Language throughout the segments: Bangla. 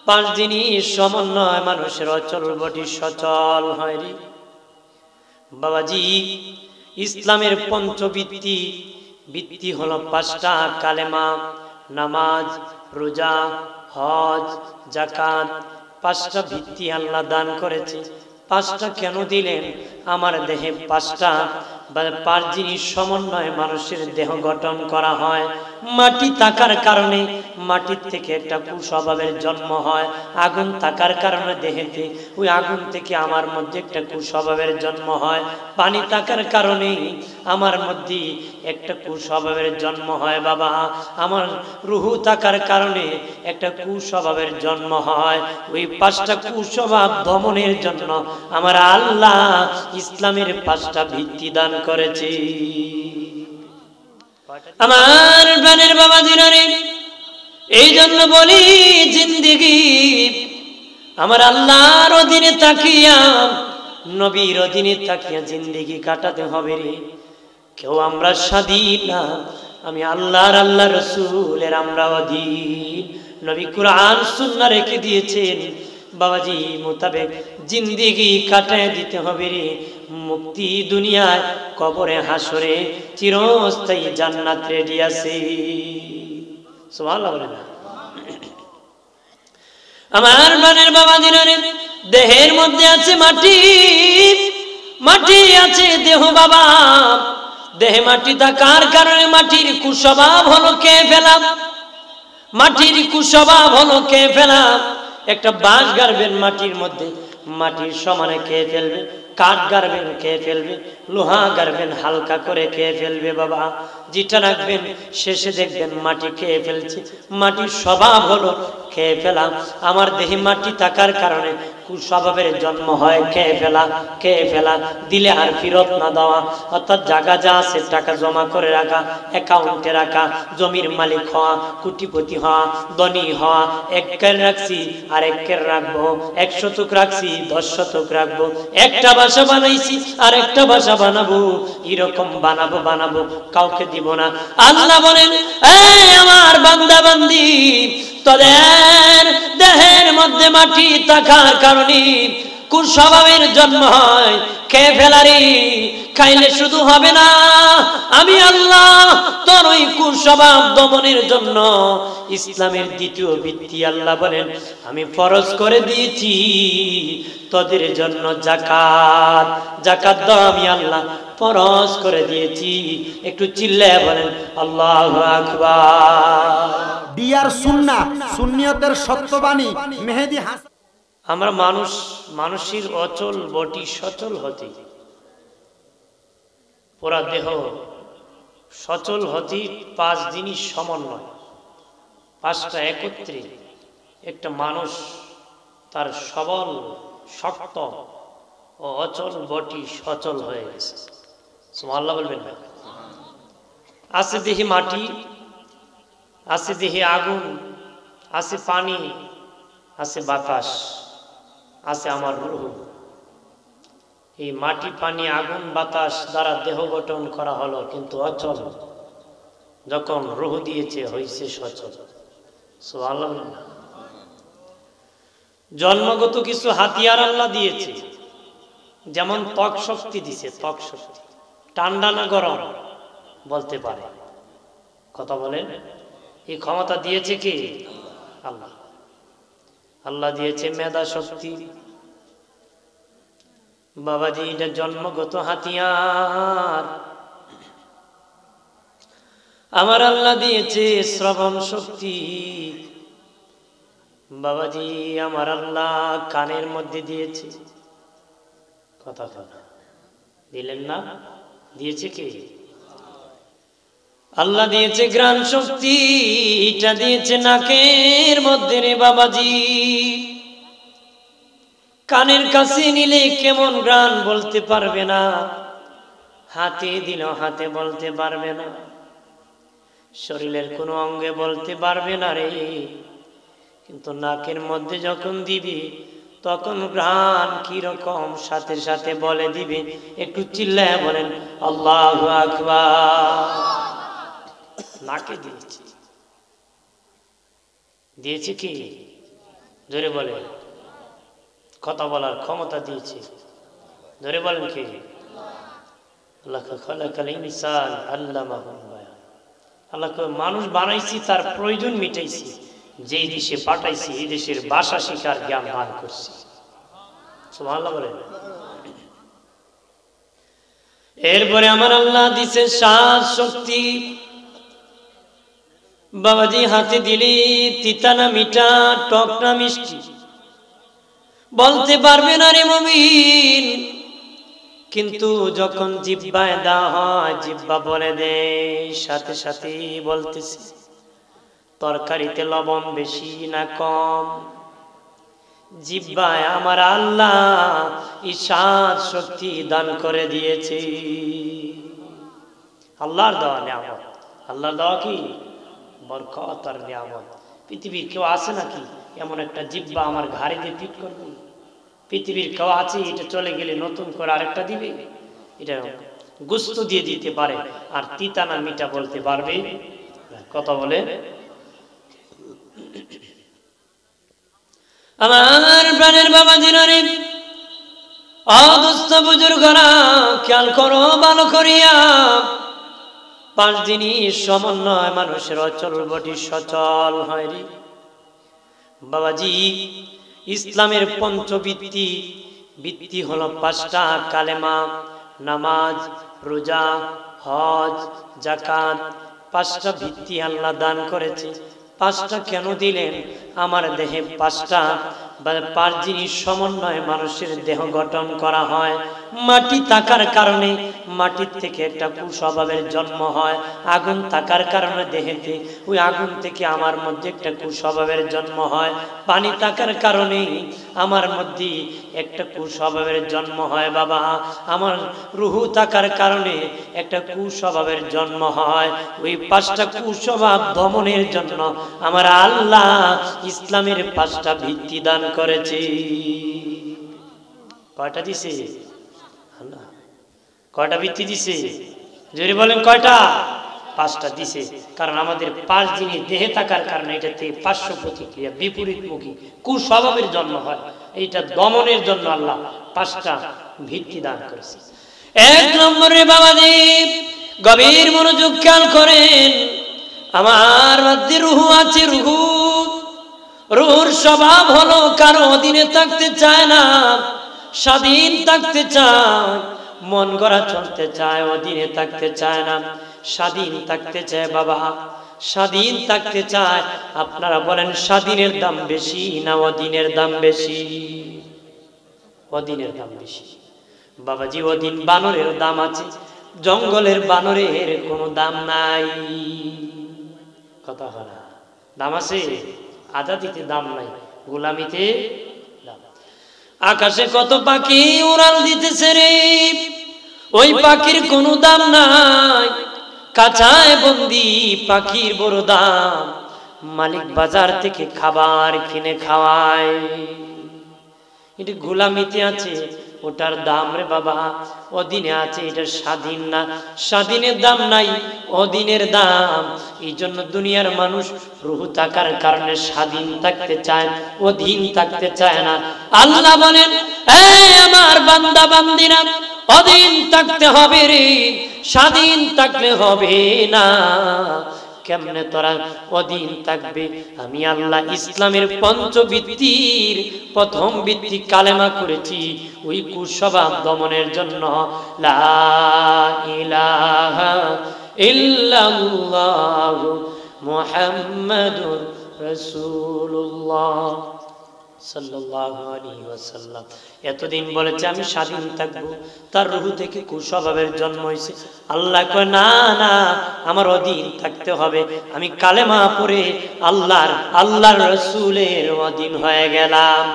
পাঁচ জিনিস সমন্বয় মানুষের অচল বটি সচল হয় রে বাবাজি। ইসলামের পঞ্চবৃত্তি বৃত্তি হলো পাঁচটা: কালেমা, নামাজ, রোজা, হজ, যাকাত। পাঁচটা ভিত্তি আল্লাহ দান করেছে। পাঁচটা কেন দিলেন? আমার দেহে পাঁচটা পাঁচ জিনিস সমন্বয়ে মানুষের দেহ গঠন করা হয়। মাটি থাকার কারণে মাটির থেকে একটা কুস্বভাবের জন্ম হয়। আগুন থাকার কারণে দেহেতে ওই আগুন থেকে আমার মধ্যে একটা কুস্বভাবের জন্ম হয়। পানি থাকার কারণে আমার মধ্যে একটা কুস্বভাবের জন্ম হয় বাবা। আমার রুহু থাকার কারণে একটা কুস্বভাবের জন্ম হয়। ওই পাঁচটা কুস্বভাব দমনের জন্য আমার আল্লাহ ইসলামের পাঁচটা ভিত্তি দান করেছে। আমার প্রাণের বাবাজিরা রে, এই জন্য বলি জিন্দেগি আমার আল্লাহর অধীনে তাকিয়া, নবীর অধীনে তাকিয়া জিন্দেগি কাটাতে হবে রে। কেউ আমরা স্বাধীন না, আমি আল্লাহর আল্লাহ রসুলের আমরা অধীন। নবী কুরআন সুন্নাহ রেখে দিয়েছেন বাবাজি, মোতাবেক জিন্দেগি কাটায় দিতে হবে রে। মুক্তি দুনিয়ায়, কবরে, হাসরে, চিরস্থায়ী জান্নাত রেডি আছে। সুবহানাল্লাহ বলেন না? আমার প্রাণের বাবাজিরা রে, দেহের মধ্যে আছে মাটি, মাটি আছে দেহ বাবা। দেহে মাটি থাকার কারণে মাটির কুস্বভাব হলো কে ফেলা। মাটির কুস্বভাব হলো কে ফেলা। একটা বাঁশ গাড়বেন মাটির মধ্যে, মাটির সমানে কে ফেলবে। কাঠ গাড়বেন কে ফেলবে। লোহা গাড়বেন হালকা করে কে ফেলবে বাবা। যেটা রাখবেন শেষে দেখবেন মাটি খেয়ে ফেলছে। মাটির স্বভাব হলো খেয়ে ফেলা। আমার দেহে মাটি থাকার কারণে কুস্বভাবের জন্ম হয় খেয়ে ফেলা। খেয়ে ফেলা দিলে আর ফেরত না দেওয়া, অর্থাৎ জায়গা যা আছে টাকা জমা করে রাখা, অ্যাকাউন্টে রাখা, জমির মালিক হওয়া, কোটিপতি হওয়া, ধনী হওয়া। একের রাখছি আর একের রাখবো, 1 শতক রাখছি 10 শতক রাখবো, একটা বাসা বানাইছি আর একটা বাসা বানাবো, এরকম বানাবো কাউকে দিব না। আল্লাহ বলেন, এই আমার বান্দা বান্দি, তোদের দেহের মধ্যে মাটি থাকার কারণে কুস্বভাবের জন্ম হয়। খেয়ে ফেলারি খাইলে শুধু হবে না, আমি আল্লাহ তোর ওই কুস্বভাব দমনের জন্য ইসলামের দ্বিতীয় ভিত্তি আল্লাহ বলেন আমি ফরজ করে দিয়েছি তোদের জন্য যাকাত। যাকাত দাও আমি আল্লাহ ফরজ করে দিয়েছি। একটু চিল্লায় বলেন আল্লাহু আকবার। ডিয়ার সুন্নাহ, সুন্নিয়তের সত্যবাণী মেহেদী হাসান। আমরা মানুষের অচল বটি সচল হতে, পুরা দেহ সচল হতে পাঁচ জিনিস সমন্বয়, পাঁচটা একত্রে একটা মানুষ তার সবল, শক্ত ও অচল বটি সচল হয়ে গেছে। সুবহানাল্লাহ বলবেন না? আছে দেহে মাটি, আছে দেহে আগুন, আছে পানি, আছে বাতাস, আছে আমার রূহ। এই মাটি, পানি, আগুন, বাতাস দ্বারা দেহ গঠন করা হলো, কিন্তু অচল। যখন রূহ দিয়েছে হয়েছে সচল। সুবহানাল্লাহ। জন্মগত কিছু হাতিয়ার আল্লাহ দিয়েছে, যেমন ত্বক শক্তি দিছে। ত্বক শক্তি ঠান্ডা না গরম বলতে পারে, কথা বলেন। এই ক্ষমতা দিয়েছে কি? আল্লাহ। আল্লাহ দিয়েছে মেধা শক্তি। বাবাজি এটা জন্মগত হাতিয়ার। আমার আল্লাহ দিয়েছে শ্রবণ শক্তি। বাবাজি আমার আল্লাহ কানের মধ্যে দিয়েছে, কথা দিলেন না? দিয়েছে কি? আল্লাহ দিয়েছে ঘ্রাণ শক্তি, এটা দিয়েছে নাকের মধ্যে রে বাবাজি। কানের কাছে নিলে কেমন ঘ্রাণ বলতে পারবে না, হাতে দিল হাতে বলতে পারবে না, শরীরের কোনো অঙ্গে বলতে পারবে না রে। কিন্তু নাকের মধ্যে যখন দিবি তখন ঘ্রাণ কিরকম সাথে সাথে বলে দিবে। একটু চিল্লায় বলেন আল্লাহু আকবার। নাকে দিয়েছে, দিয়েছে কি? জোরে বলে, কথা বলার ক্ষমতা দিয়েছে, জোরে বলেন কে? আল্লাহকে খালাকাল ইনসান আল্লামাহুল বায়ান। আল্লাহকে মানুষ বানাইছি, তার প্রয়োজন মিটাইছি, যেই দেশে পাঠাইছি এই দেশের ভাষা শিকার জ্ঞান দান করছি। সুবহানাল্লাহ বলেন। এরপরে আমার আল্লাহ দিছে সাত শক্তি। বাবাজি হাতে দিলি তিতা না মিঠা, টক না মিষ্টি বলতে পারবে না রে মুমিন, কিন্তু যখন জিহ্বায় দেওয়া হয় জিহ্বা বলে দেয়, সাথে সাথে বলতেছে তরকারিতে লবণ বেশি না কম। জিহ্বায় আমার আল্লাহ এই সাত শক্তি দান করে দিয়েছে। আল্লাহর দেওয়া নিয়ামত, আল্লাহর দেওয়া কি বরকত আর নিয়ামত। পৃথিবীর কেউ আছে নাকি এমন একটা জিহ্বা আমার ঘাড়ে দিয়ে পিট করবে? পৃথিবীর কেউ আছে এটা চলে গেলে নতুন করে আরেকটা দিবে? এটা গোস্ত দিয়ে দিতে পারে, আর তিতা না মিঠা বলতে পারবে? কথা বলে। আমার প্রাণের বাবা জিনারে অদুস্থ বুজুর্গরা খেয়াল করো ভালো করিয়া। পাঁচ জিনিস সমন্বয় মানুষের অচল বটি সচল হয় রে বাবাজি। ইসলামের পঞ্চবৃত্তি, বৃত্তি হলো পাঁচটা: কালেমা, নামাজ, রোজা, হজ, যাকাত। পাঁচটা ভিত্তি আল্লাহ দান করেছে। পাঁচটা কেন দিলেন? আমার দেহে পাঁচটা পাঁচ জিনিস সমন্বয়ে মানুষের দেহ গঠন করা হয়। মাটি থাকার কারণে মাটির থেকে একটা কুস্বভাবের জন্ম হয়। আগুন থাকার কারণে দেহেতে ওই আগুন থেকে আমার মধ্যে একটা কুস্বভাবের জন্ম হয়। পানি থাকার কারণে আমার মধ্যে একটা কুস্বভাবের জন্ম হয় বাবা। আমার রুহু থাকার কারণে একটা কুস্বভাবের জন্ম হয়। ওই পাঁচটা কুস্বভাব দমনের জন্য আমার আল্লাহ ইসলামের পাঁচটা ভিত্তি দান করেছে। কয়টা দিছে আল্লাহ? কয়টা ভিত্তি দিছে? জোরে বলেন কয়টা? পাঁচটা দিছে। কারণ আমাদের পাঁচ জিনিস দেহে থাকার কারণে এটাতে পার্শ্ব প্রতিক্রিয়া, বিপরীতমুখী কুস্বভাবের জন্ম হয়। এইটা দমনের জন্য আল্লাহ পাঁচটা ভিত্তি দান করেছে। এক নম্বরে বাবাদেব গভীর মনোযোগ খেয়াল করেন। আমার মধ্যে রুহু আছে। রুহুর স্বভাব হলো কারো অধীনে থাকতে চায় না, স্বাধীন থাকতে চায়, মন গড়া চলতে চায়, অধীনে থাকতে চায় না, স্বাধীন থাকতে চায় বাবা, স্বাধীন থাকতে চায়। আপনারা বলেন স্বাধীনের দাম বেশি না অধীনের দাম বেশি? অধীনের দাম বেশি বাবাজি। অধীন বানরের দাম আছে, জঙ্গলের বানরের কোনো দাম নাই। কথা হয় না? দাম আছে, আজাদিতে দাম নাই, গোলামিতে দাম। আকাশে কত পাখি উড়াল দিতেছে রে, ওই পাখির কোনো দাম নাই। কাঁচায় বন্দি পাখির বড় দাম, মালিক বাজার থেকে খাবার কিনে খাওয়ায়। এটা গোলামিতে আছে, ওটার দাম রে বাবা। অধীনে আছে, এটা স্বাধীন না, স্বাধীনের দাম নাই, অধীনের দাম। এই জন্য দুনিয়ার মানুষ রুহু থাকার কারণে স্বাধীন থাকতে চায়, অধীন থাকতে চায় না। আল্লাহ বলেন, এই আমার বান্দা বান্দিরা, অধীন থাকতে হবে রে, স্বাধীন থাকলে হবে না। কেমনে তোরা অধীন থাকবে? আমি আল্লাহ ইসলামের পঞ্চবৃত্তির প্রথম ভিত্তি কালেমা করেছি ওই কুস্বভাব দমনের জন্য। লা ইলাহা ইল্লাল্লাহু মুহাম্মাদুর রাসূলুল্লাহ সাল্লাল্লাহু আলাইহি ওয়াসাল্লাম। এতদিন বলেছে আমি স্বাধীন থাকবো, তার রুহু থেকে কুস্বভাবের জন্ম হয়েছে। আল্লাহ কয় না না, আমার অধীন থাকতে হবে। আমি কালেমা পড়ে আল্লাহর রাসূলের অধীন হয়ে গেলাম।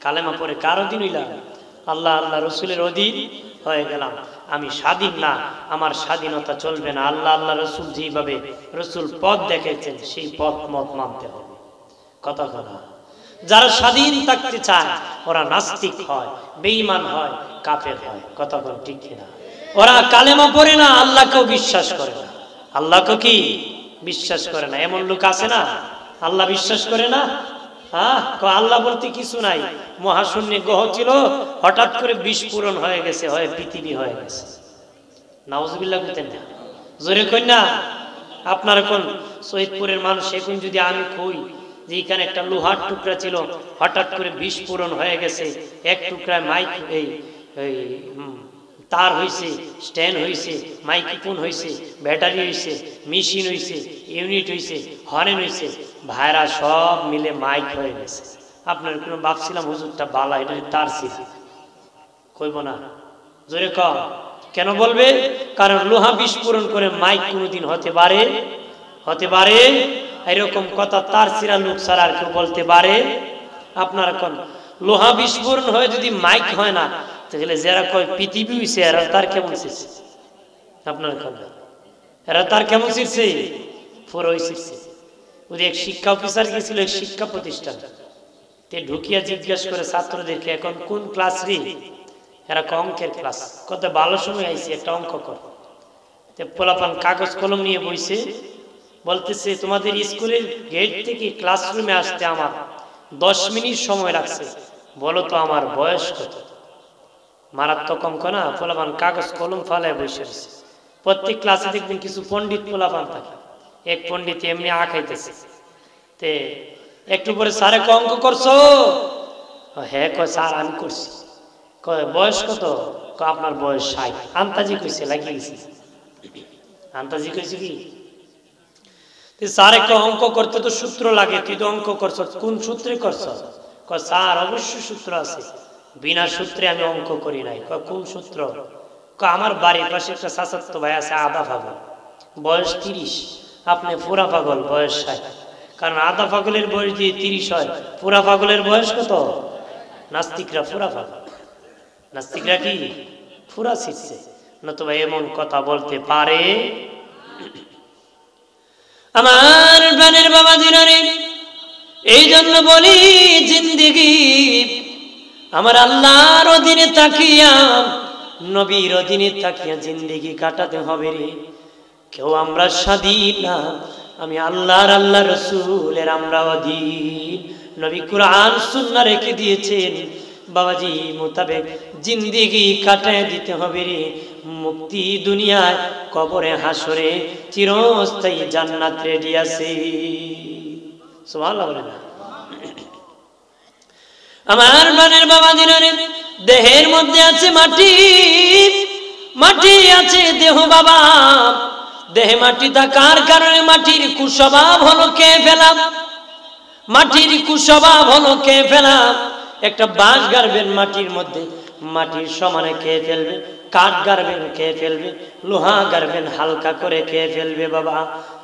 কালেমা পড়ে কার অধীন হইলাম? আল্লাহ রাসূলের অধীন হয়ে গেলাম। আমি স্বাধীন না, আমার স্বাধীনতা চলবে না। আল্লাহ রাসূল যেভাবে রাসূল পথ দেখাইছেন সেই পথ মত মানতে হবে। কথা কথা। যারা স্বাধীন থাকতে চায় ওরা নাস্তিক হয়, বেঈমান হয়, কাফের হয়। কথা বল ঠিক কিনা? ওরা কালেমা পড়ে না, আল্লাহকেও বিশ্বাস করে না। আল্লাহকে কি বিশ্বাস করে না? এমন লোক আছে না? আল্লাহ বিশ্বাস করে না, হ্যাঁ, আল্লাহ বলতে কিছু নাই, মহাশূন্যে গ্রহ ছিল, হঠাৎ করে বিস্ফোরণ হয়ে গেছে, হয় পৃথিবী হয়ে গেছে। নাউজুবিল্লাহ বলতেন না, জোরে কই না। আপনার কোন শহীদপুরের মানুষ এখন যদি আমি কই যে এখানে একটা লোহার টুকরা ছিল, হঠাৎ করে বিস্ফোরণ হয়ে গেছে, এক টুকরায় মাইক এই তার হয়েছে, স্ট্যান্ড হয়েছে, মাইক্রোফোন হয়েছে, ব্যাটারি হয়েছে, মেশিন হয়েছে, ইউনিট হয়েছে, হর্ন হয়েছে, ভাইরা সব মিলে মাইক হয়ে গেছে। আপনার কোনো ভাবছিলাম হুজুরটা বালা, এটা তার ছিল, কইব না, জোরে কম। কেন বলবে? কারণ লোহা বিস্ফোরণ করে মাইক কোনোদিন হতে পারে এরকম কথা তার সিরা লোক ছাড়া আর কেউ বলতে পারে? আপনার কোন লোহা বিস্ফোরণ হয়ে যদি মাইক হয় না, তাহলে যারা কয় পৃথিবী হইছে, এরা তার কেমন ছিড়ছে? আপনার কোন এরা তার কেমন ছিড়ছে? পুরোই ছিড়ছে। ওই এক শিক্ষা অফিসার গেছিল এক শিক্ষা প্রতিষ্ঠান, তে ঢুকিয়া জিজ্ঞাসা করে ছাত্রদেরকে, এখন কোন ক্লাস রে? এরা অঙ্কের ক্লাস। কত ভালো সময় আইছে, একটা অঙ্ক কর। পোলাপান কাগজ কলম নিয়ে বইছে, বলতেছে তোমাদের স্কুলের গেট থেকে ক্লাসরুমে আসতে আমার 10 মিনিট সময় লাগছে, বলো তো আমার বয়স কত? মারাত্মক অঙ্ক না? পোলাপান কাগজ কলম ফালায় বসে আছে। প্রত্যেক ক্লাসে দেখবেন কিছু পণ্ডিত পোলাপান থাকে, এক পণ্ডিত এমনি আঁকাইতেছে, তে একটু পরে স্যারে অঙ্ক করছো? হ্যাঁ কয় স্যার আমি করছি। কয় বয়স কত? আপনার বয়স 60। আন্তাজি কইছে, লাগিয়ে গেছি। আন্তাজি কইছে কি? স্যার একটা অঙ্ক করতে তো সূত্র লাগে, তুই তো অঙ্ক করছ, কোন সূত্রে করছ? কয় স্যার অবশ্যই সূত্র আছে, বিনা সূত্রে আমি অঙ্ক করি নাই। কয় কোন সূত্র? কয় আমার বাড়ির পাশে একটা চাচাতো ভাই আছে, আধা পাগল, বয়স 30, আপনি পুরা পাগল, বয়স 60। কারণ আধা পাগলের বয়স দিয়ে 30 হয়, পুরা পাগলের বয়স কত? নাস্তিকরা পুরা পাগল, নাস্তিকরা কি পুরা শিখছে, নতুবা এমন কথা বলতে পারে? আমার প্রাণের বাবা দিনারে, এই জন্য বলি জিন্দেগি আমার আল্লাহর অধীনে তাকিয়া, নবীর অধীনে তাকিয়া জিন্দেগি কাটাতে হবে রে। কেউ আমরা স্বাধীন না, আমি আল্লাহর, আল্লাহ রসুলের আমরা অধীন। নবী কুরআন সুন্নাহ রেখে দিয়েছেন, বাবাজি মোতাবেক জিন্দেগি কাটায় দিতে হবে রে। মুক্তি দুনিয়ায়, কবরে হাসরে, চিরস্থায়ী জান্নাত রেডি আছে। সুবহানাল্লাহ বলেন। আমার প্রাণের বাবা দিনারে, দেহের মধ্যে আছে মাটি, মাটি আছে দেহ বাবা। দেহে মাটি থাকার কারণে মাটির কুস্বভাব হলো কে ফেলা, মাটির কুস্বভাব হলো কে ফেলা। একটা বাঁশ গাড়বেন মাটির মধ্যে, মাটির সমানে খেয়ে ফেলবে, কাঠ গাড়বেন খেয়ে ফেলবে, লোহা গাড়বেন হালকা করে খেয়ে ফেলবে। বাবা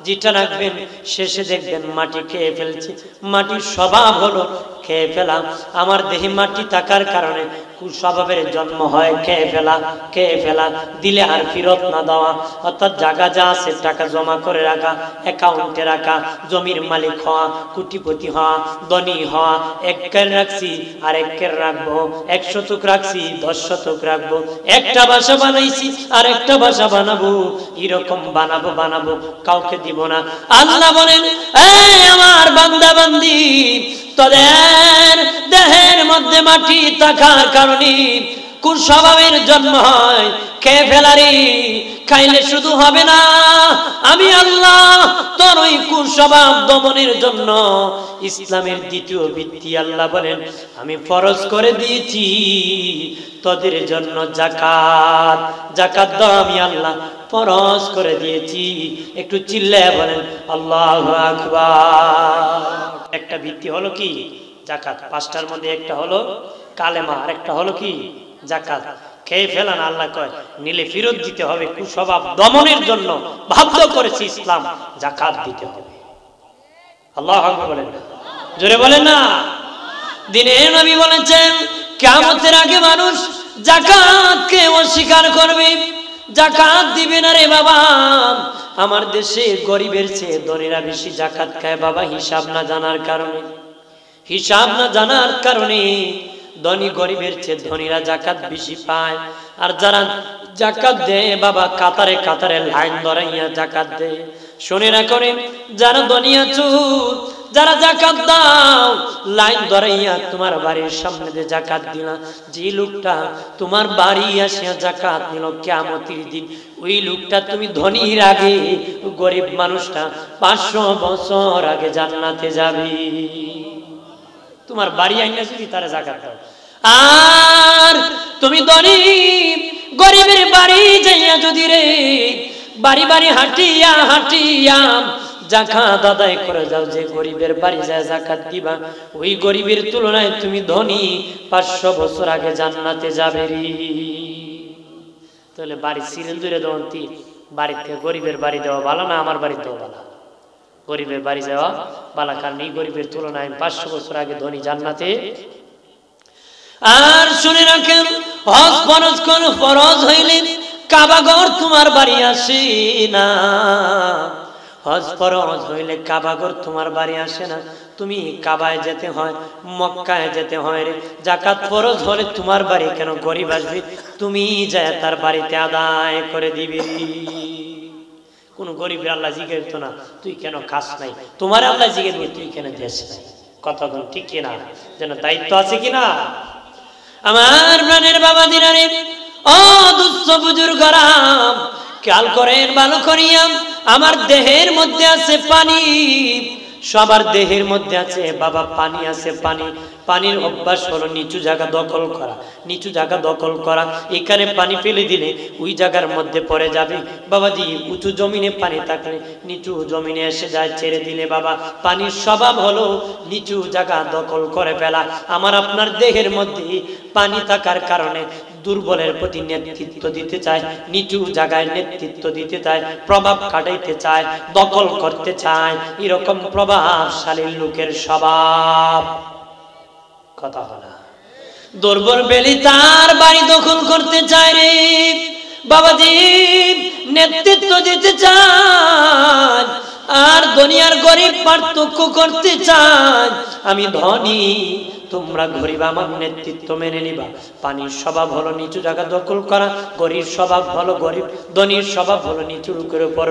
যেটা রাখবেন শেষে দেখবেন মাটি খেয়ে ফেলছে। মাটির স্বভাব হলো খেয়ে ফেলা। আমার দেহে মাটি থাকার কারণে কুস্বভাবের জন্ম হয়, খেয়ে ফেলা, খেয়ে ফেলা, দিলে আর ফেরত না দেওয়া। অর্থাৎ জায়গা যা আছে টাকা জমা করে রাখা, অ্যাকাউন্টে রাখা, জমির মালিক হওয়া, কোটিপতি হওয়া, ধনী হওয়া। একের রাখছি আর একের রাখবো, 1 শতক রাখছি 10 শতক রাখবো, একটা বাসা বানাইছি আর একটা বাসা বানাবো, এরকম বানাবো বানাবো, কাউকে দিব না। আল্লাহ বলেন, এই আমার বান্দা বান্দি, তোদের দেহের মধ্যে মাটি থাকার কারণে কুস্বভাবের জন্ম হয়, খেয়ে ফেলারি। খাইলে শুধু হবে না, আমি আল্লাহ তোর ওই কুস্বভাব দমনের জন্য ইসলামের দ্বিতীয় ভিত্তি আল্লাহ বলেন আমি ফরজ করে দিয়েছি তোদের জন্য যাকাত। যাকাত দাও আমি আল্লাহ ফরজ করে দিয়েছি। একটু চিল্লায় বলেন আল্লাহু আকবার। একটা ভিত্তি হলো কি? যাকাত। 5টার মধ্যে একটা হলো কালেমা, আর একটা হলো কি? যাকাত। খেয়ে ফেলান আল্লাহ কয় নিলে ফেরত দিতে হবে। কুস্বভাব দমনের জন্য বাধ্য করেছে ইসলাম, যাকাত দিতে হবে। আল্লাহু আকবার বলেন, জোরে বলেন না। দিনের নবী বলেছেন কিয়ামতের আগে মানুষ যাকাতকে অস্বীকার করবে, যাকাত দিবে না রে বাবা। আমার দেশে গরিবের চেয়ে ধনীরা বেশি যাকাত খায় বাবা, হিসাব না জানার কারণে। হিসাব না জানার কারণে ধনী গরিবের চেয়ে ধনীরা যাকাত বেশি পায়। আর যারা যাকাত দেয় বাবা কাতারে কাতারে লাইন ধরাইয়া যাকাত দেয়। শুনে রাখো রে, যারা ধনী আছো যারা জাকাত দাও লাইন ধরাইয়া তোমার বাড়ির সামনে দিয়ে জাকাত দিলা, যে লোকটা তোমার বাড়ি আসিয়া জাকাত নিল কিয়ামতের দিন ওই লোকটা তুমি ধনীর আগে গরিব মানুষটা 500 বছর আগে জান্নাতে যাবে। তোমার বাড়ি আইনা যদি তারা জাকাত দাও, আর তুমি ধনী গরিবের বাড়ি যাইয়া যদি রে বাড়ি বাড়ি হাঁটিয়া হাঁটিয়া জাকাত আদায় করে যাও, যে গরিবের বাড়ি যায় জাকাত দিবা ওই গরিবের তুলনায় তুমি ধনী 500 বছর আগে জান্নাতে যাবে রে। তাহলে বাড়ি সিরিয়াল দূরে দন্তি বাড়িতে গরিবের বাড়ি দেওয়া ভালো না আমার বাড়ি দেওয়া ভালো? গরিবের বাড়ি যাওয়া ভালো, কারণ এই গরিবের তুলনায় 500 বছর আগে ধনী জান্নাতে। আর শুনে রাখেন, হজ ফরজ হইলে কাবাঘর তোমার বাড়ি আসে না। হজ ফরজ হইলে কাবাঘর তোমার বাড়ি আসে না, তুমি কাবায় যেতে হয়, মক্কায় যেতে হয় রে। জাকাত ফরজ হলে তোমার বাড়ি কেন গরিব আসবে? তুমি যায় তার বাড়িতে আদায় করে দিবি। কোন গরিবের আল্লাহ জিজ্ঞেস তো না তুই কেন খাস নাই, তোমার আল্লাহ জিজ্ঞেস তুই কেন দেশ নাই। কথা কোন ঠিক কিনা? যেন দায়িত্ব আছে কিনা? আমার প্রাণের বাবা দিনারে ও দুস্থ বুজুর্গরা খেয়াল করেন ভালো করিয়া, আমার দেহের মধ্যে আছে পানি, সবার দেহের মধ্যে আছে বাবা পানি আছে। পানির অভ্যাস হলো নিচু জায়গা দখল করা, নিচু জায়গা দখল করা। এখানে পানি ফেলে দিলে ওই জায়গার মধ্যে পড়ে যাবে। বাবাজি উঁচু জমিনে পানি থাকলে নিচু জমিনে এসে যায়, ছেড়ে দিলে বাবা পানির স্বভাব হলো নিচু জায়গা দখল করে ফেলা। আমার আপনার দেহের মধ্যে পানি থাকার কারণে দুর্বলের প্রতি নেতৃত্ব দিতে চায়, নিচু জায়গায় নেতৃত্ব দিতে চায়, প্রভাব কাটাইতে চায়, দখল করতে চায়। এরকম প্রভাবশালী লোকের স্বভাব। কথা হলো দুর্বল বেলি তার বাড়ি দখল করতে চায় রে বাবাজি, নেতৃত্ব দিতে চায়। আর দুনিয়ার গরিব পার্থক্য করতে চায়, আমি ধনী তোমরা গরিব, আমার নেতৃত্ব মেনে নিবা। পানির স্বভাব হলো নিচু জায়গা দখল করা, গরিব স্বভাব হলো গরিব, ধনীর স্বভাব হলো নিচু লোকের উপর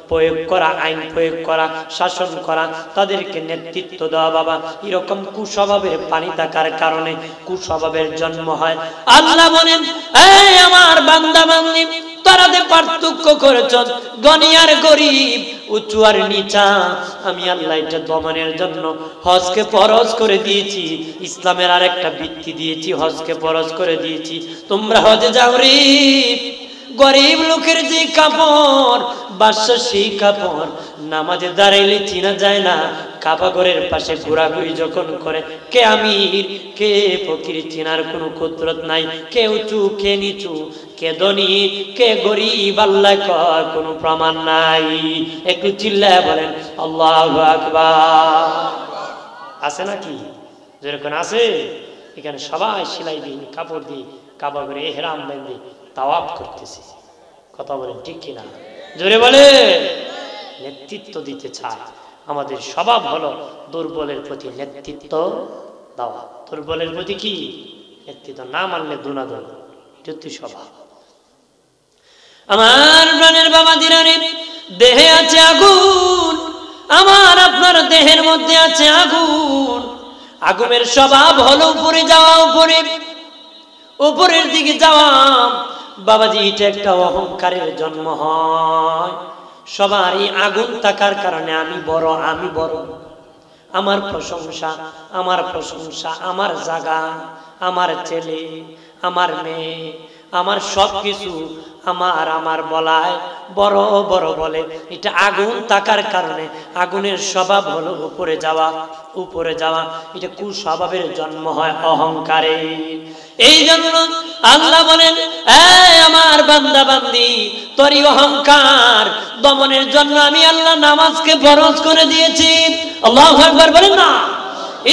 প্রয়োগ করা, আইন প্রয়োগ করা, শাসন করা, তাদেরকে নেতৃত্ব দেওয়া। বাবা এরকম কুস্বভাবের পানি থাকার কারণে কুস্বভাবের জন্ম হয়। আল্লাহ বলেন, এই আমার বান্দা বান্দি তারা যে পার্থক্য করেছ ধনী আর গরিব, উঁচু আর নিচা, আমি আল্লাহ এটা দমনের জন্য হজকে ফরজ করে দিয়েছি। ইসলামের আরেকটা ভিত্তি দিয়েছি, হজকে ফরজ করে দিয়েছি। তোমরা হজে যাও রে, গরিব লোকের যে কাপড় বাদশা সেই কাপড় নামাজে দাঁড়াইলে চিনা যায় না। কাবাঘরের পাশে ঘোরাঘুরি যখন করে, কে আমির কে ফকির চিনার কোনো কুদরত নাই, কে উঁচু কে নিচু, কে ধনী কে গরিব আল্লাহ কয় কোনো প্রমাণ নাই। একটু চিল্লায় বলেন আল্লাহু আকবার। আছে নাকি? যেরকম আছে এখানে সবাই সেলাইবিহীন কাপড় দিয়ে কাবাঘরে ইহরাম বেঁধে তাওয়াফ করতেছে। কথা বলেন ঠিক কিনা? জোরে বলে। নেতৃত্ব দিতে চায়। আমাদের স্বভাব হলো দুর্বলের প্রতি নেতৃত্ব দেওয়া। দুর্বলের প্রতি কি নেতৃত্ব না মানলে দুনাদন, এটা স্বভাব। আমার প্রাণের বাবা দিনারে দেহে আছে আগুন, আমার আপনার দেহের মধ্যে আছে আগুন। আগুনের স্বভাব হলো উপরে যাওয়া, উপরের দিকে যাওয়া। বাবাজি এটা একটা অহংকারের জন্ম হয়। সবারই আগুন থাকার কারণে আমি বড়, আমি বড়, আমার প্রশংসা, আমার প্রশংসা, আমার জায়গা, আমার ছেলে, আমার মেয়ে, আমার সবকিছু আমার বলায় বড় বড় বলে। এটা আগুন থাকার কারণে। আগুনের স্বভাব হলো উপরে যাওয়া, উপরে যাওয়া। এটা কুস্বভাবের জন্ম হয় অহংকারে। এই জন্য আল্লাহ বলেন, এই আমার বান্দা বান্দি, তোর অহংকার দমনের জন্য আমি আল্লাহ নামাজকে ফরজ করে দিয়েছি। আল্লাহু আকবার বলেন না।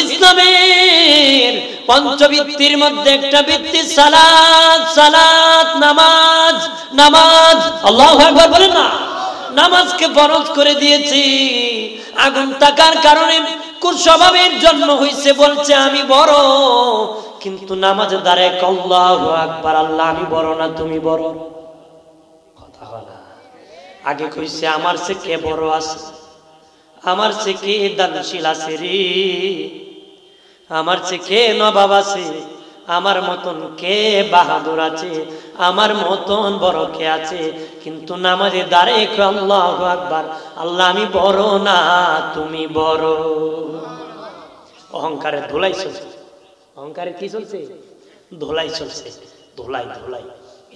ইসলামের পঞ্চবৃত্তির মধ্যে একটা বৃত্তি সালাত, সালাত নামাজ, নামাজ। আল্লাহু আকবার বলেন না। নামাজকে ফরজ করে দিয়েছি। আগুন থাকার কারণে কুস্বভাবের জন্ম হইছে, বলছে আমি বড়, কিন্তু নামাজ দাঁড়ায় আল্লাহু আকবার, আল্লাহ আমি বড় না তুমি বড়। কথা হলো আগে কইছে আমার সে কে বড় আছে, আমার চেয়ে কে দানশীল আছে রে, আমার চেয়ে কে নবাব আছে, আমার মতন কে বাহাদুর আছে, আমার মতন বড় কে আছে। কিন্তু নামাজে দাঁড়িয়ে আল্লাহু আকবার, আল্লাহ আমি বড় না তুমি বড়। অহংকারের ধুলাই চলছে, অহংকারের কি চলছে? ধুলাই চলছে, ধুলাই ধুলাই।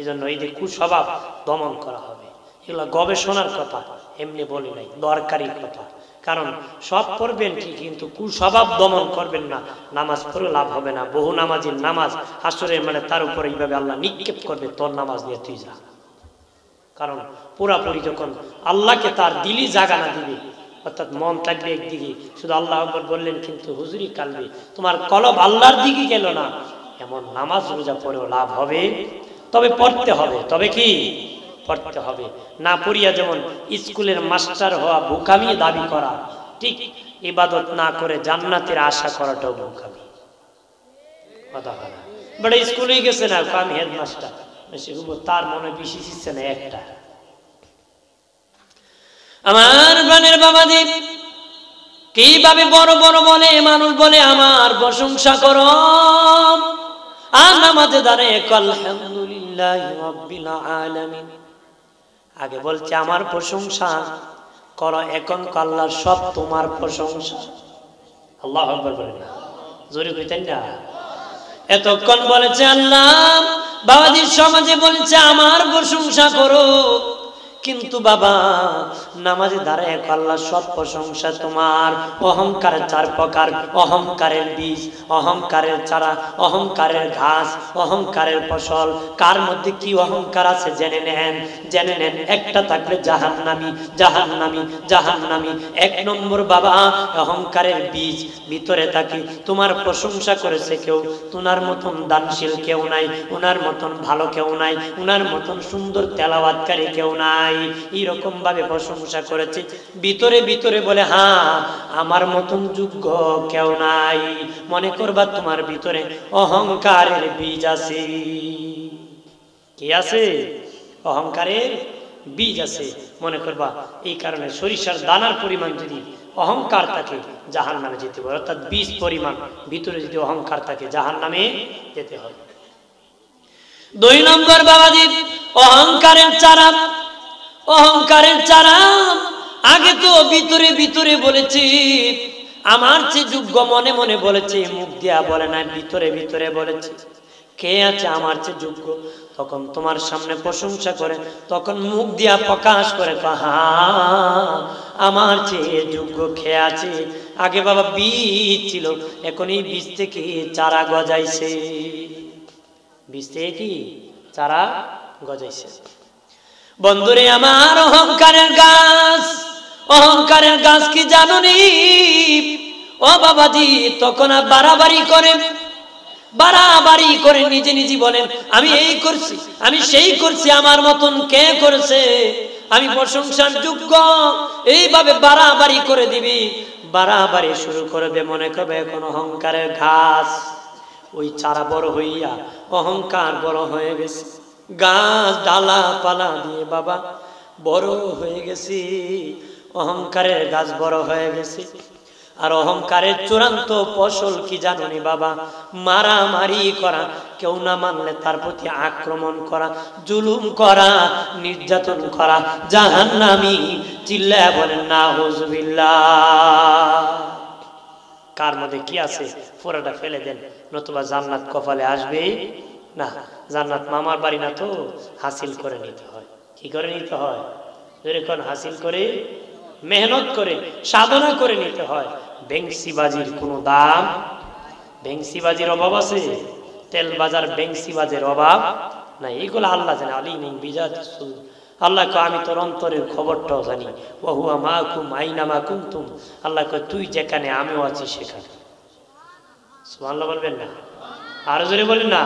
এই জন্য এই যে কুস্বভাব দমন করা হবে, এগুলো গবেষণার কথা, এমনি বলি নাই, দরকারি কথা। কারণ সব পড়বেন ঠিক, কিন্তু কুস্বভাব দমন করবেন না, নামাজ পড়ে লাভ হবে না। বহু নামাজির নামাজ হাসরের মানে তার উপরে এইভাবে আল্লাহ নিক্ষেপ করবে, তোর নামাজ নিয়ে তুই যা। কারণ পুরাপুরি যখন আল্লাহকে তার দিলি জাগা না দিবে, অর্থাৎ মন থাকবে একদিকে, শুধু আল্লাহ আকবার বললেন কিন্তু হুজুরি কালবে, তোমার কলব আল্লাহর দিকে গেল না, এমন নামাজ রোজা পড়েও লাভ হবে। তবে পড়তে হবে, তবে কি পড়তে হবে। না পড়িয়া যেমন স্কুলের মাস্টার হওয়া বোকামি দাবি করা, ঠিক ইবাদত না করে জান্নাতের আশা করাটাও বোকামি। কথা বলা বড় স্কুলে গেছে না, আমি হেডমাস্টার, তার মনে বিশেষ ইচ্ছে না একটা। আমার প্রাণের বাবাজি কিভাবে বড় বড় বলে মানুষ বলে আমার প্রশংসা করো, আর নামাজে দাঁড়িয়ে আলহামদুলিল্লাহি রাব্বিল আলামিন। আগে বলছে আমার প্রশংসা করো, এখন আল্লাহ সব তোমার প্রশংসা। আল্লাহু আকবার বলেন, জোরে কইতেন না। এতক্ষণ বলেছে আল্লাহ, বাবাজির সমাজে বলছে আমার প্রশংসা করো, কিন্তু বাবা নামাজে দাঁড়ায় আল্লাহ সব প্রশংসা তোমার। অহংকারের চার প্রকার, অহংকারের বীজ, অহংকারের চারা, অহংকারের ঘাস, অহংকারের ফসল। কার মধ্যে কি অহংকার আছে জেনে নেন, জেনে নেন। একটা থাকলে জাহান্নামী, জাহান্নামী, জাহান্নামী। এক নম্বর বাবা অহংকারের বীজ ভিতরে থাকে। তোমার প্রশংসা করেছে কেউ, তোমার মতন দানশীল কেউ নাই, উনার মতন ভালো কেউ নাই, উনার মতন সুন্দর তেলাওয়াতকারী কেউ নাই। এরকম ভাবে প্রশংসা করেছে, ভিতরে ভিতরে বলে হ্যাঁ আমার মতন যোগ্য কেউ নাই। মনে করবা তোমার ভিতরে অহংকারের বীজ আছে। কি আছে? অহংকারের বীজ আছে। মনে করবা এই কারণে সরিষার দানার পরিমাণ যদি অহংকার থাকে জাহান্নামে যেতে হবে, অর্থাৎ বীজ পরিমাণ ভিতরে যদি অহংকার থাকে জাহান্নামে যেতে হবে। দুই নম্বর বাবাজি অহংকারের চারা, অহংকারের চারা আগে তো ভিতরে ভিতরে বলেছি আমার চেয়ে যোগ্য, মনে মনে বলেছে, মুখ দিয়া বলে না, ভিতরে ভিতরে বলেছে কে আছে আমার চেয়ে যোগ্য। তখন তোমার সামনে প্রশংসা করে, তখন মুখ দিয়া প্রকাশ করে হ্যাঁ আমার চেয়ে যোগ্য কে আছে। আগে বাবা বীজ ছিল, এখন এই বীজ থেকে চারা গজাইছে, বীজ থেকে কি চারা গজাইছে। বন্ধুরে আমার অহংকারের গাছ, অহংকারের গাছ কি জানো নি? ও বাবাজি তখন বাড়াবাড়ি করে, বাড়াবাড়ি করে নিজে নিজে বলেন আমি এই করছি, আমি সেই করছি, আমার মতন কে করেছে, আমি প্রশংসার যোগ্য। এইভাবে বাড়াবাড়ি করে দিবি, বাড়াবাড়ি শুরু করবে, মনে করবে এখন অহংকারের ঘাস। ওই চারা বড় হইয়া অহংকার বড় হয়ে গেছে, গাছ ডালা পালা দিয়ে বাবা বড় হয়ে গেছে, অহংকারের গাছ বড় হয়ে গেছে। আর অহংকারের চূড়ান্ত ফসল কি জানি বাবা? মারামারি করা, কেউ না মানলে তার প্রতি আক্রমণ করা, জুলুম করা, নির্যাতন করা, জাহান্নামী। চিল্লায়া বলেন নাউযুবিল্লাহ। কার মধ্যে কি আছে পুরোটা ফেলে দেন, নতুবা জান্নাত কপালে আসবে না। জান্নাত মামার বাড়ি না, তো হাসিল করে নিতে হয়। কি করে নিতে হয়? যেরকম হাসিল করে, মেহনত করে, সাধনা করে নিতে হয়। বেংসিবাজির কোনো দাম, বেংসিবাজির অভাব আছে? তেল বাজার বেংসিবাজের অভাব নাই। এগুলো আল্লাহ জানে। আলিমিন বিজাতি সুদূর। আল্লাহ কয় আমি তোর অন্তরের খবরটাও জানি। ওয়া হুয়া মাকুম আইনামা কুনতুম। আল্লাহ কয় তুই যেখানে আমিও আছি সেখানে। সুবহানাল্লাহ বলবেন না? আরো জোরে বলেন না,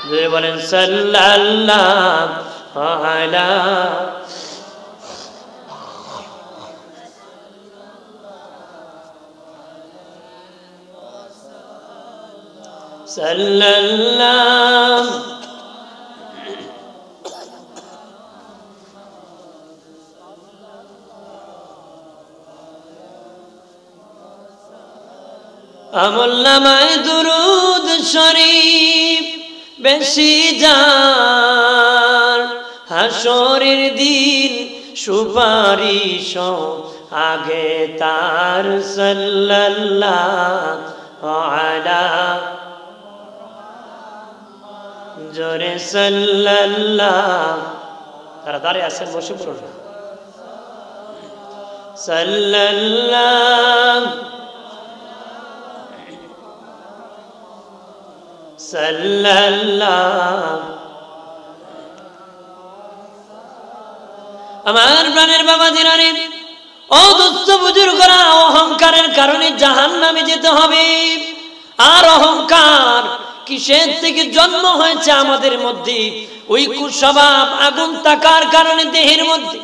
জোরে বলেন সাল্লাল্লাহু আলা সাল্লাল্লাহু আমলনামায় দুরুদ শরীফ বেশি যার, হাসরের দিন সুপারিশ আগে তার, সাল্লাল্লাহু আলা জোরে সাল্লাল্লাহু, তারা দাঁড়িয়ে আছেন, বসে পড়ুন, সাল্লাল্লাহু সাল্লাল্লাহু। আমার প্রাণের বাবা দিনারে, ও দুস্থ বুজুর্গরা, অহংকারের কারণে জাহান্নামে যেতে হবে। আর অহংকার কিসের থেকে জন্ম হয়েছে আমাদের মধ্যে? ওই কুস্বভাব আগুন থাকার কারণে দেহের মধ্যে।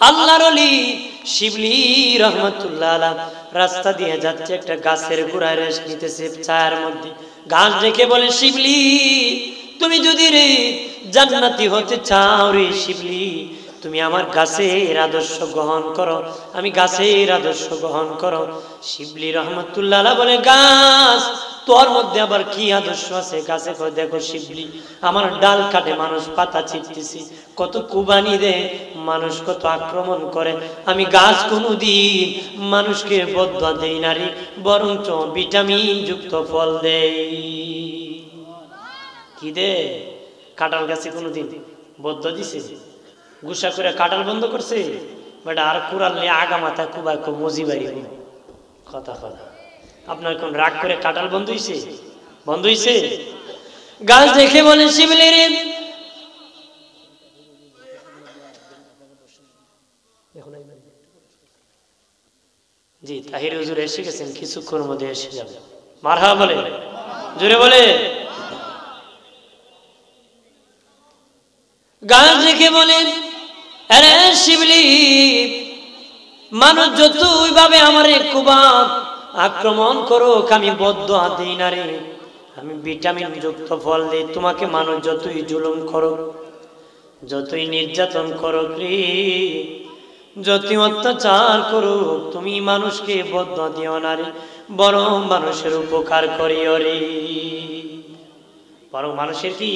আল্লাহর ওলি শিবলি রহমাতুল্লাহ আলাইহি রাস্তা দিয়ে যাচ্ছে, একটা গাছের গোড়ায় রেস্ট নিতেছে ছায়ার মধ্যে। গাছ দেখে বলে, শিবলি তুমি যদি রে জান্নাতি হতে চাও রে শিবলি, তুমি আমার গাছের আদর্শ গ্রহণ করো, আমি গাছের আদর্শ গ্রহণ করো। শিবলি রহমাতুল্লাহ আলাইহি বলে, গাছ তোর মধ্যে আবার কি আদর্শ আছে? গাছে কয়, দেখো শিবলি, আমার ডাল কাটে মানুষ পাতা ছিটতেছি, কত কুবানি দেয় মানুষ, কত আক্রমণ করে, আমি গাছ কোনোদিন মানুষকে বদদোয়া দেই না রে, বরঞ্চ ভিটামিন যুক্ত ফল দেই। কি দে? কাঁঠাল গাছে কোনোদিন বদদোয়া দিছে? গুসা করে কাঁঠাল বন্ধ করছে? বাট আর কুড়ালে আগা মাথা কুবা খুব মজি বাড়ি কথা কথা। আপনার কোন রাগ করে কাঁঠাল বন্ধ হইছে? বন্ধ হইছে? গাছ দেখে বলে, শিবলি রে, জি তাহির হুজুর এসে গেছেন, কিছুক্ষণের মধ্যে এসে যাবে। মারহাবা বলে, জোরে বলে। গাছ দেখে বলে, আরে শিবলি, মানুষ যতই ভাবে আমারে কুবাব আক্রমণ করো, আমি বদদোয়া দিই না রে, আমি ভিটামিন যুক্ত ফল দিই। তোমাকে মানুষ যতই জুলুম করো, যতই নির্যাতন করো রে, যতই অত্যাচার করো, তুমি মানুষকে বদদোয়া দিও না রে, বরং মানুষের উপকার করিও রে। বরং মানুষের কি?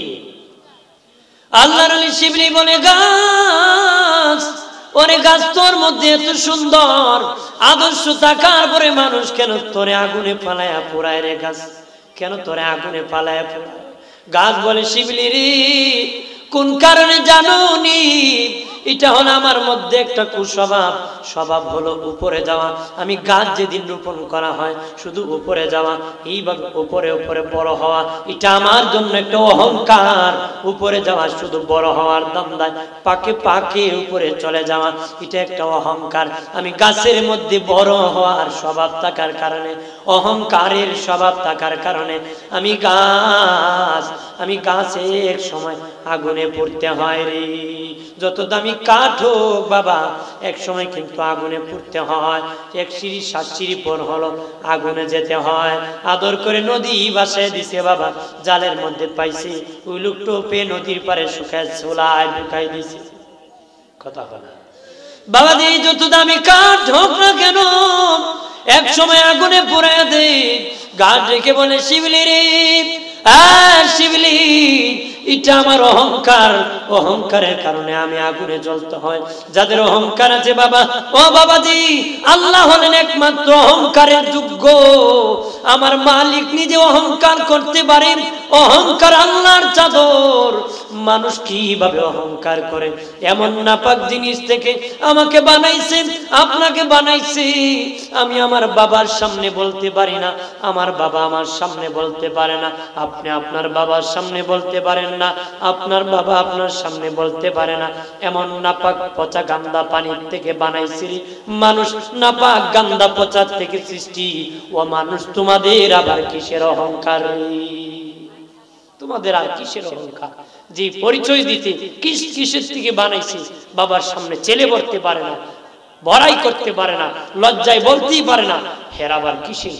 আল্লাহর ওলি শিবলি বলে, গাছ, ওরে গাছ, তোর মধ্যে এত সুন্দর আদর্শ থাকার পরে মানুষ কেন তোরে আগুনে পালায়া পোড়ায় রে? গাছ কেন তোরে আগুনে পালায়া পোড়ায়? গাছ বলে, শিবলি রে, কোন কারণে জানো নি? এটা হলো আমার মধ্যে একটা কুস্বভাব, স্বভাব হলো উপরে যাওয়া। আমি গাছ যেদিন রোপণ করা হয় শুধু উপরে যাওয়া, এইভাবে উপরে উপরে বড় হওয়া, এটা আমার জন্য একটা অহংকার। উপরে যাওয়া শুধু বড় হওয়ার দান্দায় পাকে পাকে উপরে চলে যাওয়া, এটা একটা অহংকার। আমি গাছের মধ্যে বড় হওয়ার স্বভাব থাকার কারণে, অহংকারের স্বভাব থাকার কারণে আমি গাছে এক সময় আগুনে পড়তে হয় রে। যত দামি কাঠ হোক বাবা, এক সময় কিন্তু আগুনে পুড়তে হয়। এক সিঁড়ি 7 সিঁড়ি পর হলো আগুনে যেতে হয়। আদর করে নদী বাসায় দিছে বাবা, জালের মধ্যে পাইছে, ওই লোক টোপে নদীর পারে শুকায় চুলায় ঢুকাই দিছে। কথা বলা বাবা দি, যত দামি কাঠ হোক না কেন এক সময় আগুনে পুড়ে দে। গাছ রেখে বলে, শিবলি রে, শিবলি, এটা আমার অহংকার, অহংকারের কারণে আমি আগুনে জ্বলতে হয়। যাদের অহংকার আছে বাবা, ও বাবাজি, আল্লাহ হলেন একমাত্র অহংকারের যোগ্য। আমার মালিক নিজে অহংকার করতে পারেন, অহংকার আল্লাহর চাদর। মানুষ কিভাবে অহংকার করে? এমন নাপাক জিনিস থেকে আমাকে বানাইছে, আপনাকে বানাইছে। আমি আমার বাবার সামনে বলতে পারি না, আমার বাবা আমার সামনে বলতে পারে না, আপনি আপনার বাবার সামনে বলতে পারেন না, আপনার বাবা আপনার সামনে বলতে পারে না। এমন নাপাক পচা গান্দা পানির থেকে বানাইছি মানুষ, নাপাক গান্দা পচা থেকে সৃষ্টি। ও মানুষ, তোমাদের আবার কিসের অহংকার? তোমাদের আর কিসের অহংকার? যে পরিচয় দিতে কিসের থেকে বানাইছি, বাবার সামনে চেলে বলতে পারে না, বড়াই করতে পারে না, লজ্জায় বলতেই পারে না, হের আবার কিসের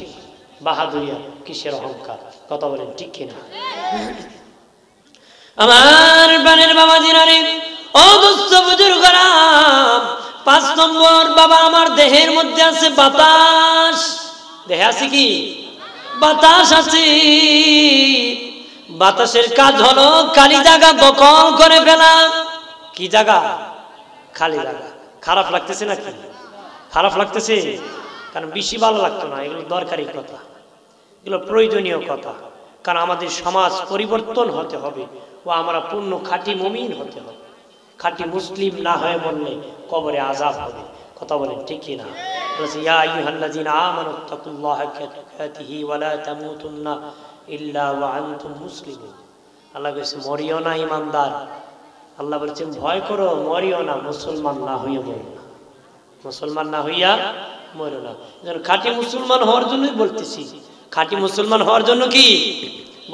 বাহাদুরিয়া, কিসের অহংকার? কথা বলেন ঠিক কিনা? আমার প্রাণের বাবা জিনারে, ও দুস্থ বুজুর্গরা, 5 নম্বর বাবা, আমার দেহের মধ্যে আছে বাতাস। দেহে আছে কি? বাতাস আছে, বাতাসের কাজ হলো খালি জায়গা দখল করে ফেলা। কি জায়গা? খালি জায়গা। খারাপ লাগতেছে নাকি? খারাপ লাগতেছে? কারণ বেশি ভালো লাগতো না, এগুলো দরকারি কথা, এগুলো প্রয়োজনীয় কথা। কারণ আমাদের সমাজ পরিবর্তন হতে হবে ও আমরা পূর্ণ খাঁটি মুমিন হতে হবে। খাঁটি মুসলিম না হয়ে বললে কবরে আযাব হবে। কথা বলেন ঠিক কি না? বলেছে ইয়া আইয়ুহাল্লাযীনা আমানুত্তাকুল্লাহা হাক্কা তুকাতিহি ওয়া লা তামুতুন্না ইল্লা ওয়া আনতুম মুসলিমুন। আল্লাহ বলেছে মরিও না ঈমানদার। আল্লাহ বলেছেন ভয় করো, মরিও না, মুসলমান না হইয়া মরো না, মুসলমান না হইয়া মরো না। যেন খাঁটি মুসলমান হওয়ার জন্যই বলতেছি। খাঁটি মুসলমান হওয়ার জন্য কি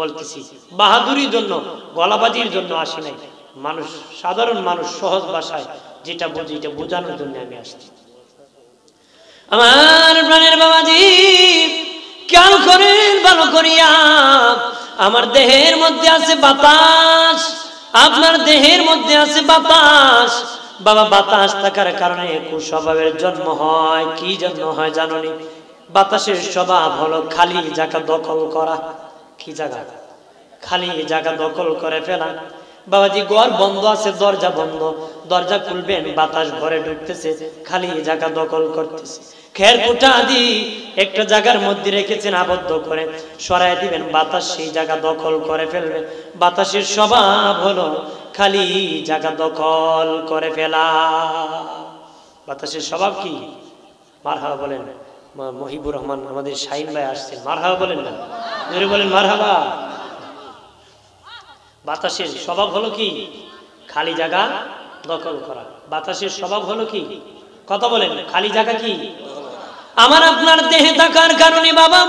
বলতেছি? বাহাদুরির জন্য, গলাবাজির জন্য আসি নাই। মানুষ, সাধারণ মানুষ সহজ ভাষায় যেটা বুঝি এটা বোঝানোর জন্য আমি আসছি। আমার প্রাণের বাবাজি খেয়াল করেন ভালো করিয়া, আমার দেহের মধ্যে আছে বাতাস, আপনার দেহের মধ্যে আছে বাতাস। বাবা বাতাস থাকার কারণে কুস্বভাবের জন্ম হয়। কি জন্য হয় জানোনি? বাতাসের স্বভাব হলো খালি জায়গা দখল করা। কি জায়গা? খালি জায়গা দখল করে ফেলা। বাবাজি ঘর বন্ধ আছে, দরজা বন্ধ, দরজা খুলবেন বাতাস ঘরে ঢুকতেছে, খালি জায়গা দখল করতেছে। খের কুটা আদি একটা জায়গার মধ্যে রেখেছেন আবদ্ধ করে, সরাই দিবেন, বাতাস সেই জায়গা দখল করে ফেলবে। বাতাসের স্বভাব হলো খালি জায়গা দখল করে ফেলা। বাতাসের স্বভাব কি? মারহাবা বলেন। মহিবুর রহমান আমাদের শাহিন ভাই আসছেন, মারহাবা বলেন না, জোরে বলেন মারহাবা। বাতাসের স্বভাব হলো কি? খালি জায়গা দখল করা। বাতাসের স্বভাব হলো কি? কথা বলেন, খালি জায়গা কি? আমার আপনার দেহে থাকার কারণে বাবা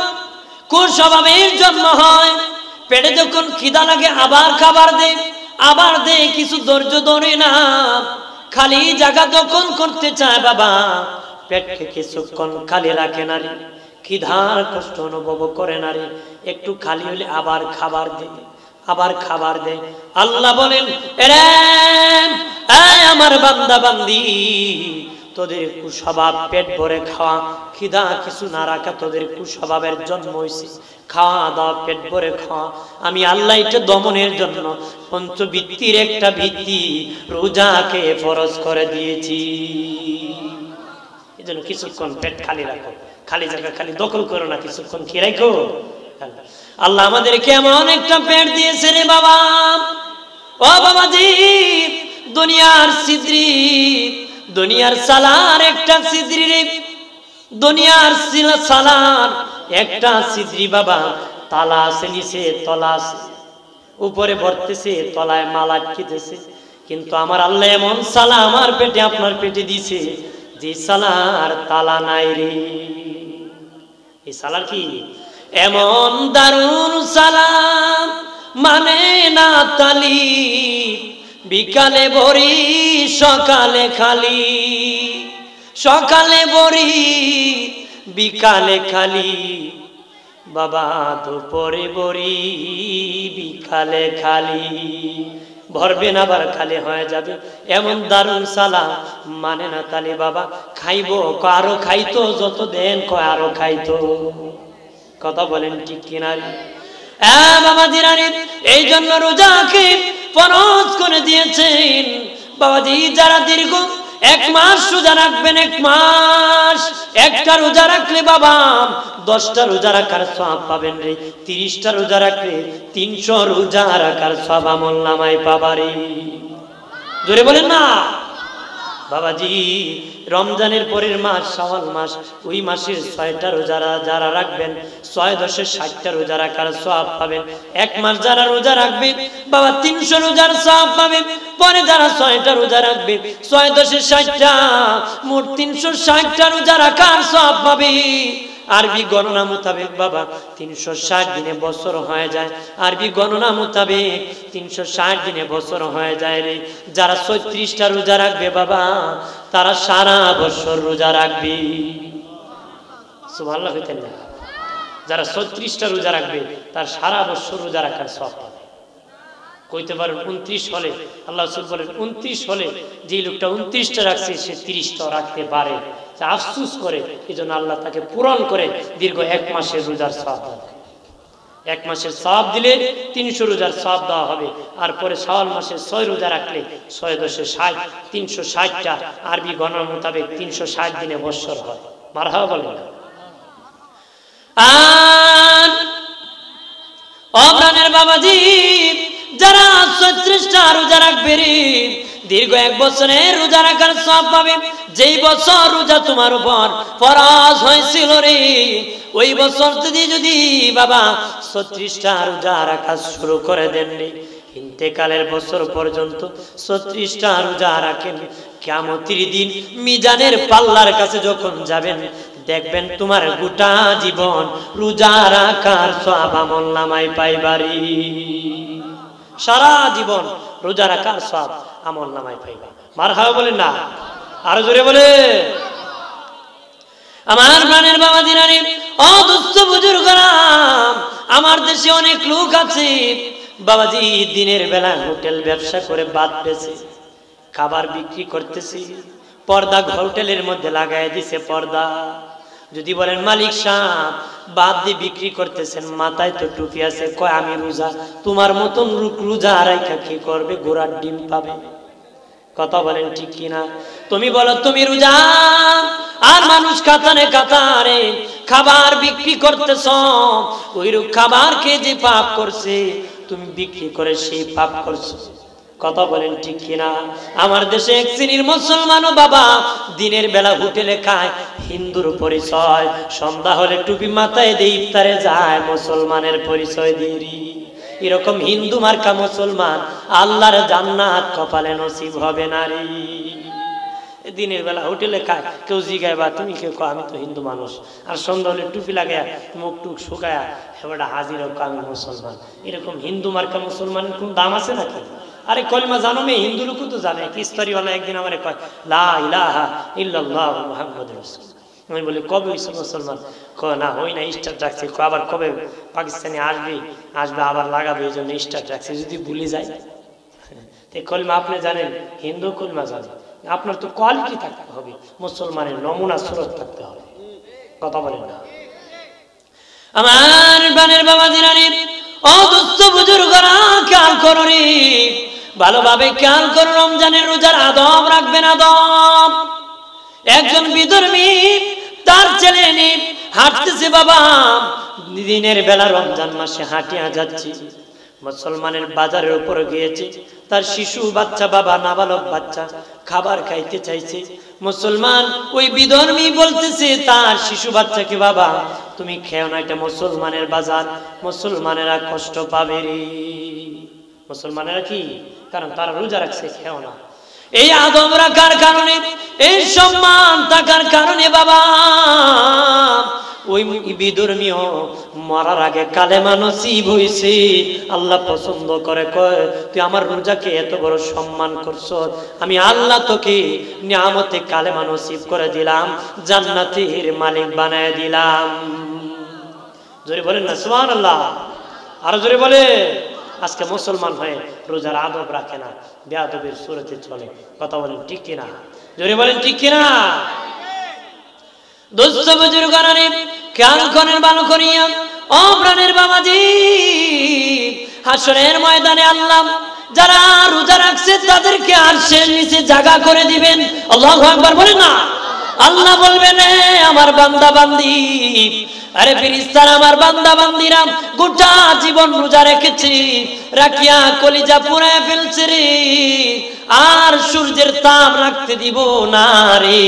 কুস্বভাবের জন্ম হয়। পেটে যখন খিদা লাগে আবার খাবার দেয়, আবার দেয়, কিছু ধৈর্য ধরে না, খালি জায়গা দখল করতে চায় বাবা। পেটকে কিছুক্ষণ খালি রাখে নারী, খিদার কষ্ট অনুভব করে নারী, একটু খালি হলে আবার খাবার দেয়, আবার খাবার দেয়। আল্লাহ বলেন এরে আমার বান্দা বান্দি, তোদের কুস্বভাব পেট ভরে খাওয়া, খিদা কিছু না রাখা তোদের কুস্বভাবের জন্ম হয়েছে। খাওয়া দাওয়া পেট ভরে খাওয়া। আমি আল্লাহ এটা দমনের জন্য পঞ্চবৃত্তির একটা ভিত্তি রোজাকে ফরজ করে দিয়েছি। এই জন্য কিছুক্ষণ পেট খালি রাখো, খালি জায়গা খালি দখল করো না, কিছুক্ষণ কি রাখো। আল্লাহ আমাদেরকে এমন একটা পেট দিয়েছে রে বাবা। ও বাবাজি, দুনিয়ার সিদ্রি, দুনিয়ার সালার একটা সিদ্রি রে, দুনিয়ার সালার একটা সিদ্রি বাবা, তালা আছে নিচে, তলা আছে, উপরে ভরতেছে, তলায় মাল আটকেতেছে। কিন্তু আমার আল্লাহ এমন সালা আমার পেটে আপনার পেটে দিছে যে সালার তালা নাই রে। এই সালার কি? এমন দারুণ সালাম মানে না তালি, বিকালে ভরি সকালে খালি, সকালে ভরি বিকালে খালি, বাবা দুপুরে ভরি বিকালে খালি। ভরবেন আবার খালি হয়ে যাবে, এমন দারুণ সালাম মানে না তালি। বাবা খাইবো, আরো খাইতো, যত দেন কয় আরো খাইতো। কথা বলেন ঠিক কিনা? বাবাজিরানি এই জন্য রোজাকে ফরজ করে দিয়েছেন। বাবাজি যারা দীর্ঘ 1 মাস রোজা রাখবেন, 1 মাস, একটা রোজা রাখলে বাবা 10টা রোজা রাখার সওয়াব পাবেন রে। 30টা রোজা রাখলে 300 রোজা রাখার সওয়াব আমলনামায় পাবারে। জোরে বলেন না বাবাজি। রমজানের পরের মাস শাওয়াল মাস, ওই মাসের 6টা রোজা যারা রাখবেন, 6 10 60টা রোজা রাখার সওয়াব পাবেন। 1 মাস যারা রোজা রাখবে বাবা 300 রোজার সওয়াব পাবে। পরে যারা 6টা রোজা রাখবে, 6 10 60টা, মোট 360টা রোজা রাখার সওয়াব পাবে। আরবি গণনা মোতাবেক বাবা 360 দিনে বছর হয়ে যায়। আরবি গণনা মোতাবেক 360 দিনে বছর হয়ে যায় রে। যারা 36টা রোজা রাখবে বাবা, তারা সারা বছর রোজা রাখবে। সুবহানাল্লাহ কইতেন না? যারা 36টা রোজা রাখবে তার সারা বছর রোজা রাখার সওয়াব পাবে। কইতে পারেন 29 হলে, আল্লাহ রাসূল বলেন 29 হলে যে লোকটা 29টা রাখছে সে 30টা রাখতে পারে, আফসোস করে। এই জন্য আল্লাহ তাকে পূরণ করে দীর্ঘ 1 মাসের রোজার সওয়াব দেন। এক মাসের সওয়াব দিলে 300 রোজার সওয়াব দেওয়া হবে। আর পরে শাওয়াল মাসে 6 রোজা রাখলে 6 দশে 60, 360টা আরবি গণনা মোতাবেক 360 দিনে বৎসর হয়। মারহাবা বলেন। আর অপ্রাণের বাবাজি, যারা 36টা রোজা রাখবে রে, দীর্ঘ 1 বছরের রোজা রাখার সওয়াব পাবে। যেই বছর রোজা তোমার উপর ফরজ হয়েছিল রে, ওই বছর যদি বাবা 36টা রোজা রাখা শুরু করে দেন রে, ইন্তেকালের বছর পর্যন্ত 36টা রোজা রাখেন, কিয়ামতের দিন মিজানের পাল্লার কাছে যখন যাবেন, দেখবেন তোমার গোটা জীবন রোজা রাখার সওয়াব আমলনামায় পাইবারি। সারা জীবন রোজা রাখার সওয়াব আমলনামায় পাইবা। মারহাবা বলেন না, আরো জোরে বলে। আমার প্রাণের বাবা দিনারে, ও দুস্থ বুজুর্গরা, আমার দেশে অনেক লোক আছে বাবাজি, দিনের বেলা হোটেল ব্যবসা করে বাদ পেয়েছে, খাবার বিক্রি করতেছে, পর্দা হোটেলের মধ্যে লাগাই দিছে পর্দা। যদি বলেন মালিক সাহেব বাদ দিয়ে বিক্রি করতেছেন, মাথায় তো টুপি আছে, কয় আমি রোজা। তোমার মতন রোজা রাইখা কি করবে? ঘোড়ার ডিম পাবে। কথা বলেন ঠিক কিনা? তুমি বলো তুমি রোজা, আর মানুষ কাতারে কাতারে খাবার বিক্রি করতেছ, ওইরূপ খাবারকে যে পাপ করছে তুমি বিক্রি করে সেই পাপ করছো। কথা বলেন ঠিক কিনা? আমার দেশে এক শ্রেণীর মুসলমানও বাবা দিনের বেলা হোটেলে খায়, হিন্দুর পরিচয়, সন্ধ্যা হলে টুপি মাথায় দিয়ে ইফতারে যায়, মুসলমানের পরিচয় দিয়ে। এরকম হিন্দু মার্কা মুসলমান আল্লাহর জান্নাত কপালে নসিব হবে না রে। দিনের বেলা হোটেলে খায়, কেউ জিগায় বা তুমি কেউ কো আমি তো হিন্দু মানুষ, আর সন্ধ্যা হলে টুপি লাগায়া মুখ টুক শুকায়া এবারে হাজির হোক আমি মুসলমান। এরকম হিন্দু মার্কা মুসলমানের কোন দাম আছে নাকি? আরে কলমা জানো মেয়ে, হিন্দু লোক তো জানে। কিস্তারিওয়ালা একদিন আমার কয় লা ইলাহা ইল্লাল্লাহু মুহাম্মাদুর রাসূলুল্লাহ। আমি বলি কবে হইছে মুসলমান? কয় না হই না, স্টার্ট রাখছে। আবার কবে পাকিস্তানি আসবে আবার লাগাবে, এই জন্য স্টার্ট রাখছে, যদি ভুলে যায়। কলমা আপনি জানেন, হিন্দু কলমা জানে, আপনার তো কোয়ালিটি থাকতে হবে, মুসলমানের নমুনা সুরত থাকতে হবে। কথা বলেন না আমার বানের বাবা দিনানি, ও দুস্থ বুজুর্গরা খেয়াল করো রে, ভালোভাবে খেয়াল করো। রমজানের রোজার আদব রাখবেন, আদব। একজন বিধর্মী তার ছেলে নিয়ে হাঁটতেছে বাবা, দিনের বেলা রমজান মাসে হাঁটিয়া যাচ্ছে, মুসলমানের বাজারের উপর গিয়েছে, তার শিশু বাচ্চা বাবা নাবালক বাচ্চা খাবার খাইতে চাইছে। মুসলমান ওই বিধর্মী বলতেছে তার শিশু বাচ্চাকে, বাবা তুমি খেও না, এটা মুসলমানের বাজার, মুসলমানেরা কষ্ট পাবে রে। মুসলমানেরা কি? কারণ তারা রোজা রাখছে, খেও না। এই আদব রাখার কারণে, এই সম্মান থাকার কারণে বাবা ওই বিধর্মীয় মরার আগে কালেমা নসিব হইছে। আল্লাহ পছন্দ করে, কয় তুই আমার রোজাকে এত বড় সম্মান করছ, আমি আল্লাহ তোকে নিয়ামতে কালেমা নসিব করে দিলাম, জান্নাতের মালিক বানায় দিলাম। জোরে বলেন না সুবহানাল্লাহ, আরো জোরে বলে। আজকে মুসলমান হয়ে রোজার আদব রাখে না, বেয়াদবের সুরতে চলে। কথা বলেন ঠিক কিনা? জোরে বলেন ঠিক কিনা? দোস্ত বুজুর্গরা রে, খেয়াল করেন ভালো করিয়া, ও প্রাণের বাবাজি, হাসরের ময়দানে আল্লাহ যারা রোজা রাখছে তাদেরকে আরশের নিচে জায়গা করে দিবেন। আল্লাহু আকবার বলেন না। আল্লাহ বলবেন আমার বান্দা বান্দি, আরে ফেরেশতারা আমার বান্দা বান্দিরা গোটা জীবন রোজা রেখেছি, রাখিয়া কলিজা পুড়ায় ফেলছে রে, আর সূর্যের তাপ রাখতে দিব না রে,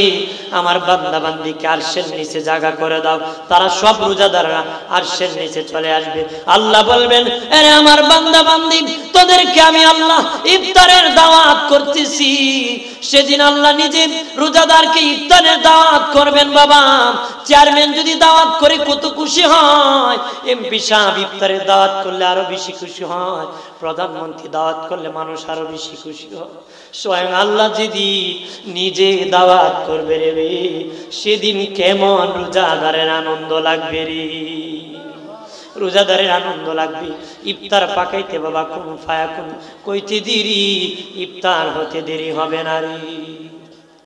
আমার বান্দা বান্দিকে আরশের নিচে জায়গা করে দাও। তারা সব রোজাদাররা আরশের নিচে চলে আসবে। আল্লাহ বলবেন আরে আমার বান্দা বান্দি, তোদেরকে আমি আল্লাহ ইফতারের দাওয়াত করতেছি। সেদিন আল্লাহ নিজে রোজাদারকে ইফতারের দাওয়াত করবেন। বাবা চেয়ারম্যান যদি দাওয়াত করে কত খুশি হয়, এমপি সাহেব ইফতারের দাওয়াত করলে আরো বেশি খুশি হয়, প্রধানমন্ত্রী দাওয়াত করলে মানুষ আরো বেশি খুশি হয়। স্বয়ং আল্লাহ যদি নিজে দাওয়াত করবে রে, সেদিন কেমন রোজাদারের আনন্দ লাগবে রে, রোজাদারের আনন্দ লাগবে। ইফতার পাকাইতে বাবা কোন ফায়াকুন কইতে দেরি, ইফতার হতে দেরি হবে না রে।